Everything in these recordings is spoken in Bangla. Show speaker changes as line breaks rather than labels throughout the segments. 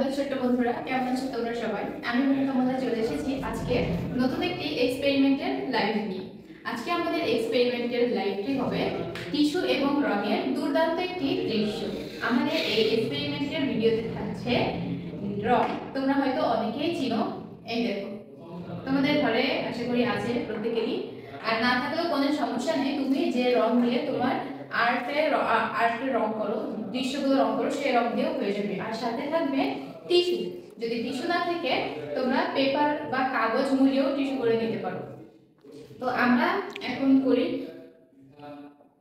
হ্যালো ছোট্ট বন্ধুরা, কেমন আছো তোমরা সবাই? আমি তোমাদের চলে এসেছি আজকে নতুন একটি এক্সপেরিমেন্টের লাইভ নিয়ে। আজকে আমাদের এক্সপেরিমেন্টের লাইভটি হবে টিস্যু এবং রঙের দুর্দান্ত একটি দৃশ্য। আমাদের এই এক্সপেরিমেন্টের ভিডিওতে থাকছে রং। তোমরা হয়তো অনেকেই চিনো। এই দেখো, তোমাদের ঘরে আশা করি আছে প্রত্যেকেরই, আর না থাকলেও কোনো সমস্যা নেই। তুমি যে রং দিয়ে তোমার আর্টে রং করো, দৃশ্যগুলো রং করো, সেই রং দিয়েও হয়ে যাবে। আর সাথে থাকবে টিস্যু। যদি টিস্যু না থাকে তোমরা পেপার বা কাগজ মুড়িয়েও টিস্যু করে নিতে পারো। তো আমরা এখন করি,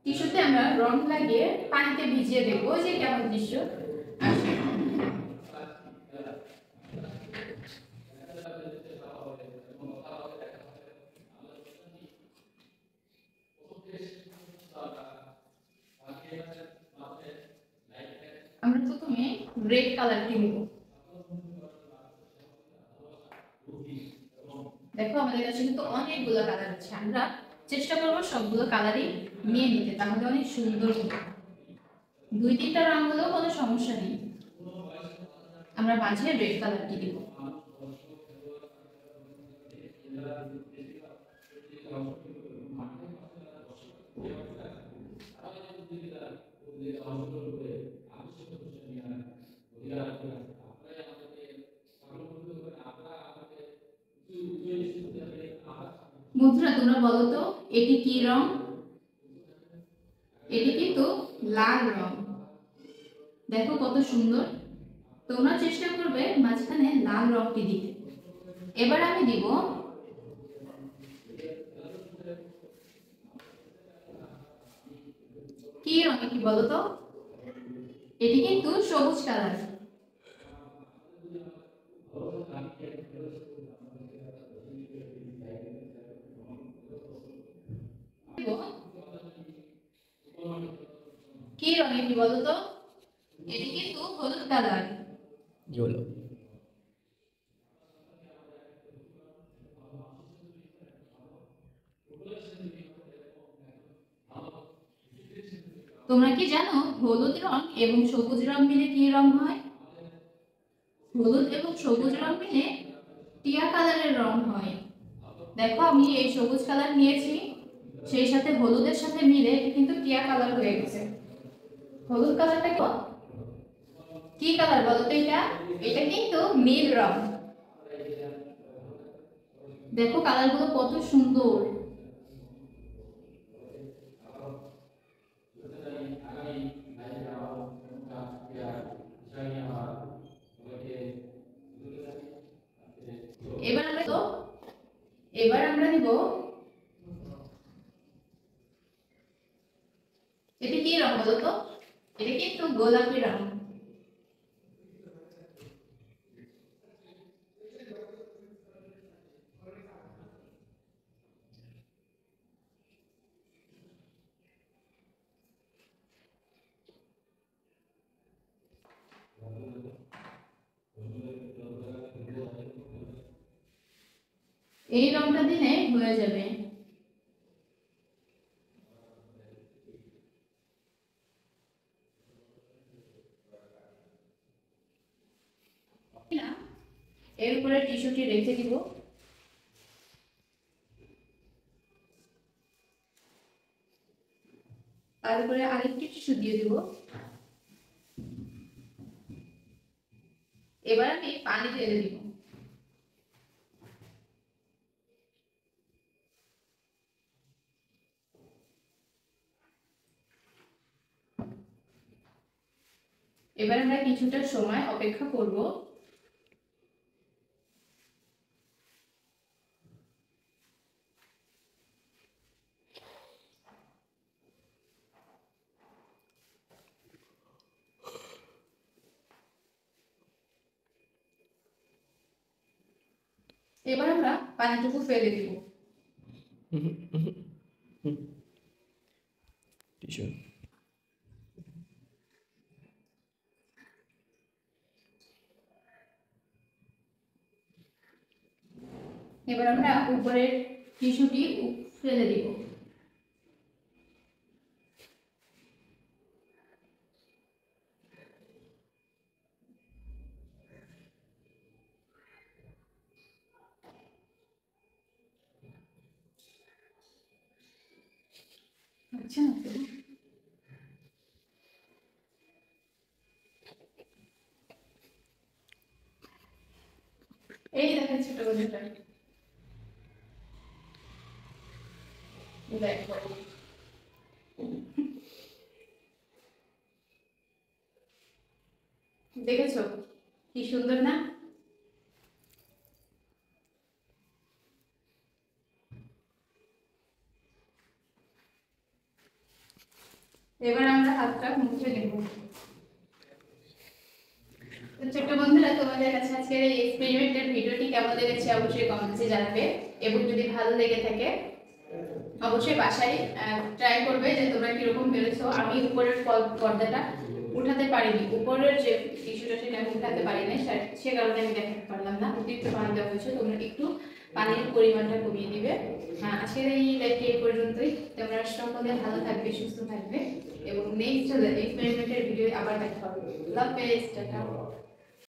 টিস্যুতে আমরা রং লাগিয়ে পানিতে ভিজিয়ে দেখবো যে কেমন দৃশ্য আসে। আমরা প্রথমে রেড কালারটি নেব। দেখো আমাদের কাছে কিন্তু অনেকগুলো কালার আছে, আমরা চেষ্টা করবো সবগুলো কালারই নিয়ে নিতে, তাহলে অনেক সুন্দর হবে। 2-3টা রং হলেও কোনো সমস্যা নেই। আমরা মাঝে রেড কালারটি দিব। বন্ধুরা তোমরা বলো তো এটি কি রং? এটি কিন্তু লাল রং। দেখো কত সুন্দর। তোমরা চেষ্টা করবে মাঝখানে লাল রংটি দিতে। এবার আমি দিব কি রং, কি বলো তো? এটি কিন্তু সবুজ কালার। কি রং এটি বলো তো? এটি কিন্তু হলুদ কালার।
YOLO।
তোমরা কি জানো হলুদ রং এবং সবুজ রং মিলে কি রং হয়? হলুদ এবং সবুজ রং মিলে টিয়া কালারের রং হয়। দেখো আমি এই সবুজ কালার নিয়েছি, সেই সাথে হলুদের সাথে মিলে কিন্তু টিয়া কালার হয়ে গেছে। হলুদ কালারটা কি কালার বলো তো? এটা কিন্তু নীল রং। দেখো কালারগুলো কত সুন্দর। এবার আমরা নিব এটি কি রং বলো তো? এটা কিন্তু গোলাপি রং। এই রংটা দিলে হয়ে যাবে। এর উপরে টিস্যুটি রেখে দিব। তার উপরে আরেকটি টিস্যু দিয়ে দিব। এবার আমি পানি ঢেলে দিব। এবার আমরা কিছুটা সময় অপেক্ষা করব। এবার আমরা পানিটুকু ফেলে দিব।
টিস্যু।
এবার আমরা উপরের টিস্যুটি ফেলে দিব। ইচ্ছা না এই দেখেন ছোট বন্ধুটা দেখো দেখেছো কি সুন্দর না? এবার আমরা হাতটা মুছে নেব। তো ছোট্ট বন্ধুরা, তোমাদের কাছে আজকের এই এক্সপেরিমেন্টের ভিডিওটি কেমন লেগেছে অবশ্যই কমেন্টসে জানাবে, এবং যদি ভালো লেগে থাকে অবশ্যই বাসায় ট্রাই করবে যে তোমরা কিরকম পেরেছো। আমি উপরের পর্দাটা উঠাতে পারিনি, উপরের যে টিস্যুটা সেটা আমি উঠাতে পারি না, সে কারণে আমি দেখাতে পারলাম না। অতিরিক্ত পানি দেওয়া হয়েছে, তোমরা একটু পানির পরিমাণটা কমিয়ে দিবে। আজকের এই লাইভটি এই পর্যন্তই। তোমরা সকলে ভালো থাকবে, সুস্থ থাকবে, এবং নেক্সট এক্সপেরিমেন্টের ভিডিও আবার দেখা হবে। লাভ পেজ, টাটা।